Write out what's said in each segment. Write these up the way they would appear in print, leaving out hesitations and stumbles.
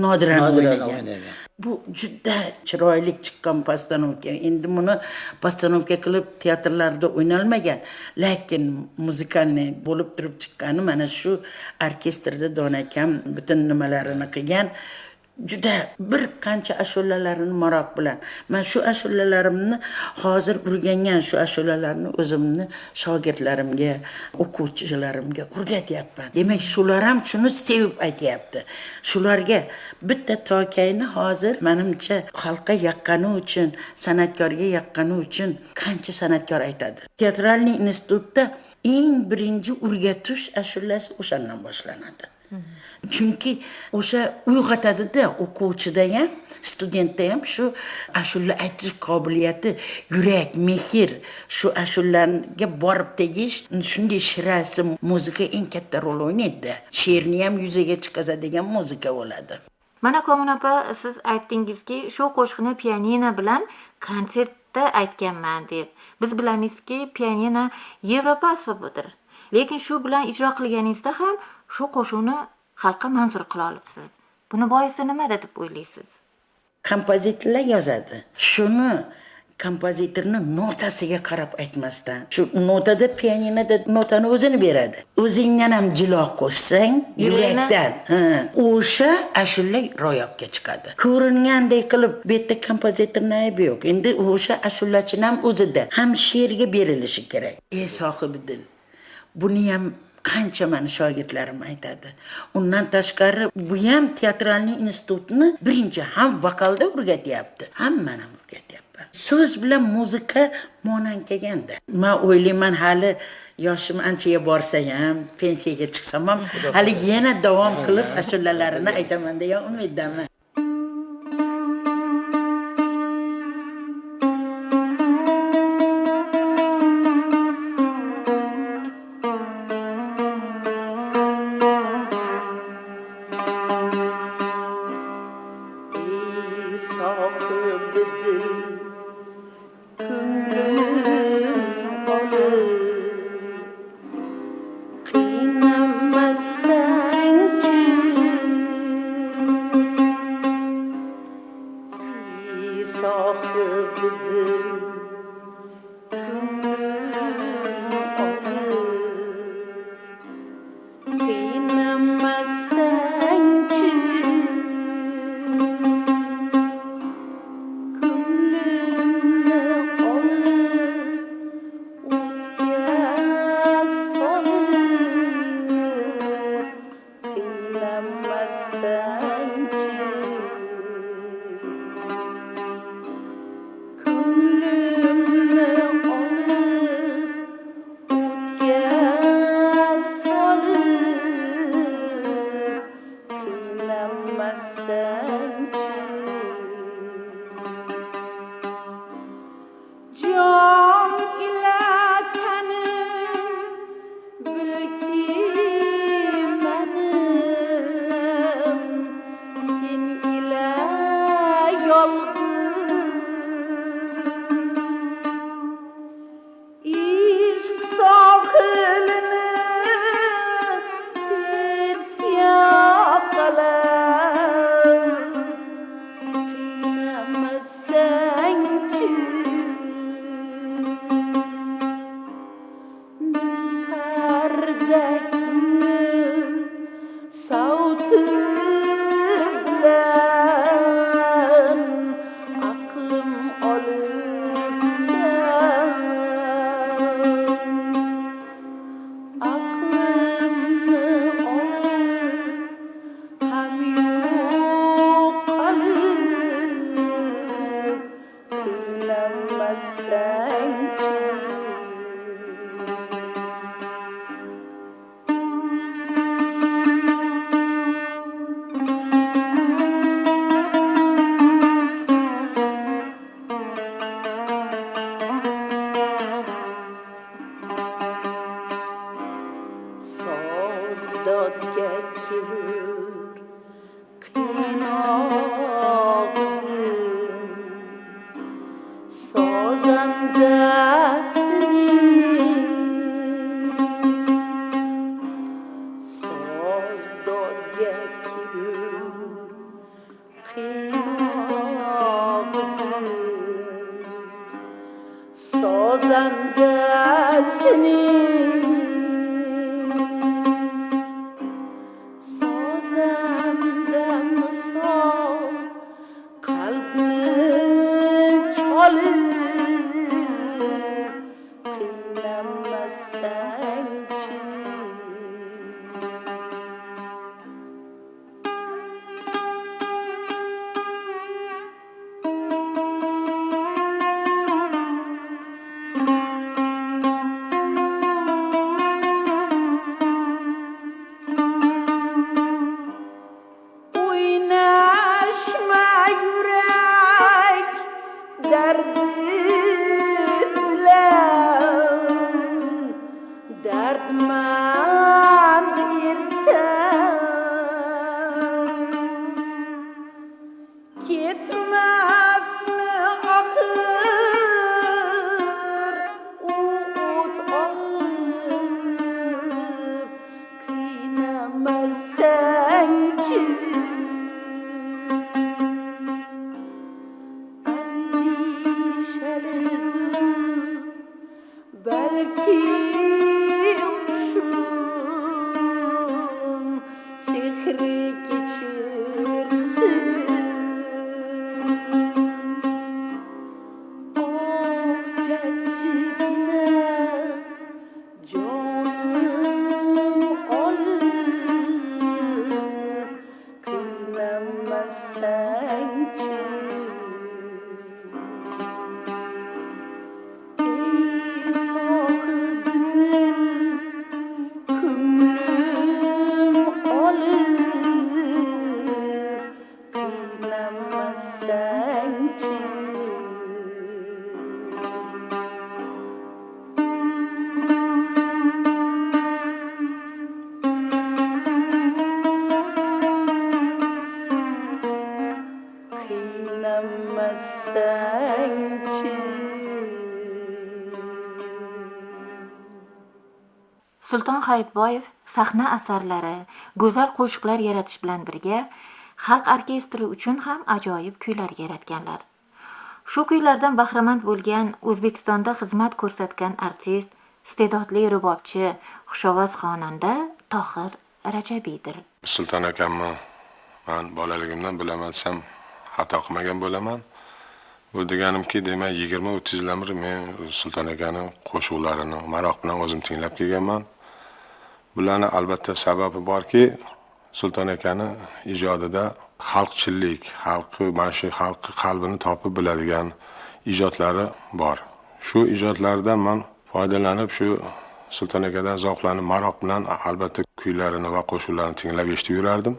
Nodirani o'ynagan. o'ynagan. Bu juda chiroyli chiqqan postanovka. Endi buni postanovka qilib teatrlarda o'ynalmagan, lekin muzikalniy bo'lib turib chiqqani mana shu orkestrda Donakam butun nimalarini qilgan. Juda bir qancha ashulalarini maroq bilan. Men shu ashulalarimni hozir o'rgangan shu ashulalarni o'zimni shogirdlarimga, o'quvchilarimga o'rgatyapman. Demak, shular ham shuni sevib aytayapti. Shularga bitta tokayni hozir menimcha xalqqa yaqqani uchun, san'atkorga yaqqani uchun qancha san'atkor aytadi. Teatralniy institutda eng birinchi o'rgatish ashulasi o'shandan boshlanadi. Chunki o'sha uyg'otadi-da o'quvchida ham, studentda ham shu ashula aytish qobiliyati, yurak, mehr, shu ashulalarga borib tegish, shunday shirasi muzika eng katta rol o'ynaydi. She'rni ham yuzaga chiqazadigan muzika bo'ladi. Mana Komil opa, siz aytdingizki, shu qo'shiqni pianino bilan konsertda aytganman deb. Biz bilamizki, pianino Yevropa asbobidir. Lekin shu bilan ijro qilganingizda ham shu qo'shiqni xalqqa manzur qila olibsiz. Buni boisi nimada deb o'ylaysiz? Kompozitorlar yozadi. Shuni kompozitorning notasiga qarab aytmasdan, shu notada pianinoda notani o'zini beradi. O'zingdan ham jilo qo'shsang, yurakdan, o'sha ashula ro'yobga chiqadi. Ko'ringandek qilib bu yerda kompozitorning aybi yo'q. Endi o'sha ashulachining ham o'zida ham she'rga berilishi kerak. Ey sohibi dil, buni ham qancha meni shogirdlarim aytadi. Undan tashqari bu ham teatralniy institutni birinchi ham vokalda o'rgatyapti, ham meni o'rgatyapman. So'z bilan muzika monand kelganda. Men o'ylayman hali yoshim anchaga borsa ham, pensiyaga chiqsam ham hali yana davom qilib ashulalarini aytaman degan umiddaman. seni sozamda misol qalbni cholib qiynamasanchi Oynaşma yürek derdi bilen derdmand irsen ketmezmi ahır umut alıp kıynamasanchi belki kuşun sihri geçirsin oh cancikne canım alıp kıynamasanchi Sulton Hayitboyev sahna asarlari, go'zal qo'shiqlar yaratish bilan birga xalq orkestri uchun ham ajoyib kuylar yaratganlar. Shu kuylardan bahramand bo'lgan O'zbekistonda xizmat ko'rsatgan artist, iste'dodli rubobchi, xushovoz xonanda Tohir Rajabiydir. Sulton akamni men bolaligimdan bilaman desam xato qilmagan bo'laman. Bu deganimki, demak 20-30 yillardir men Sulton akani qo'shiqlarini maroq bilan o'zim tinglab kelganman. Bularni albatta sababi borki, Sulton akani ijodida xalqchillik, mana shu xalqi qalbini topib biladigan ijodlari bor. Shu ijodlardan men foydalanib shu Sulton akadan zavqlanib maroq bilan albatta kuylarini va qo'shiqlarini tinglab eshitib yurardim.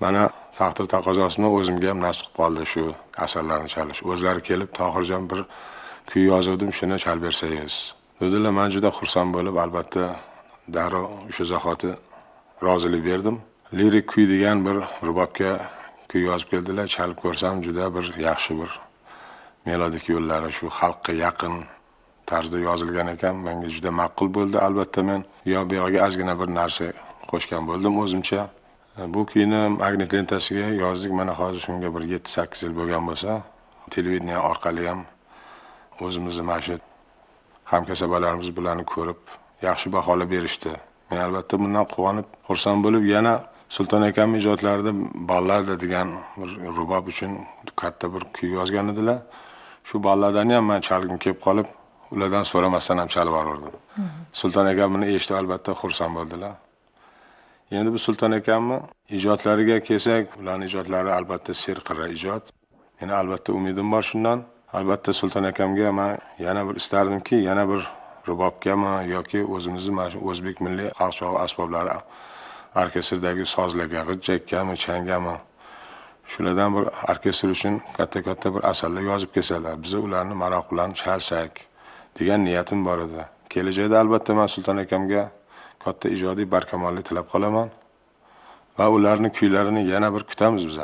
Mana taqdir taqozosini o'zimga ham nasib qildi shu asarlarni chalish. O'zlari kelib, Tohirjon bir kuy yozuvdim, shuni chalib bersangiz. Dedilar, men juda xursand bo'lib, albatta darrov o'sha zahoti rozilik berdim. Lirik kuy degan bir rubobga kuy yozib keldilar, chalib ko'rsam juda bir yaxshi bir melodik yo'llari shu xalqqa yaqin tarzda yozilgan ekan, menga juda ma'qul bo'ldi. Albatta men bu yoqqa ozgina bir narsa qo'shgan bo'ldim o'zimcha. Bu kuyni magnit lentasiga yozdik. Mana hozir shunga bir 7-8 yil bo'lgan bo'lsa, televideniya orqali ham o'zimizni mana shu hamkasblarimiz bilan ko'rib, yaxshi baholar berishdi. Men albatta bundan quvonib, xursand bo'lib, yana Sulton akamning ijodlarida ballada degan bir rubob uchun katta bir kuy yozgan edilar. Shu balladani ham men chalgim kelib qolib, ulardan so'ramasdan ham chalib yubordim. Sulton akam buni eshitib albatta xursand bo'ldilar. Endi bu Sulton akamni ijodlariga kelsak, ularning ijodlari albatta serqirra ijod. Meni albatta umidim bor shundan. Albatta Sulton akamga men yana bir istardimki, yana bir rubobgami yoki o'zimizning mana shu o'zbek milliy xalq cho'g'i asboblari orkestridagi sozlarga, g'ijjakkami, changami shulardan bir orkestr uchun katta-katta bir asarlar yozib kelsalar, biz ularni maroq bilan chalsak degan niyatim bor edi. Kelajakda albatta men Sulton akamga katta ijodiy barkamollik tilab qolaman va ularning kuylarini yana bir kutamiz biz.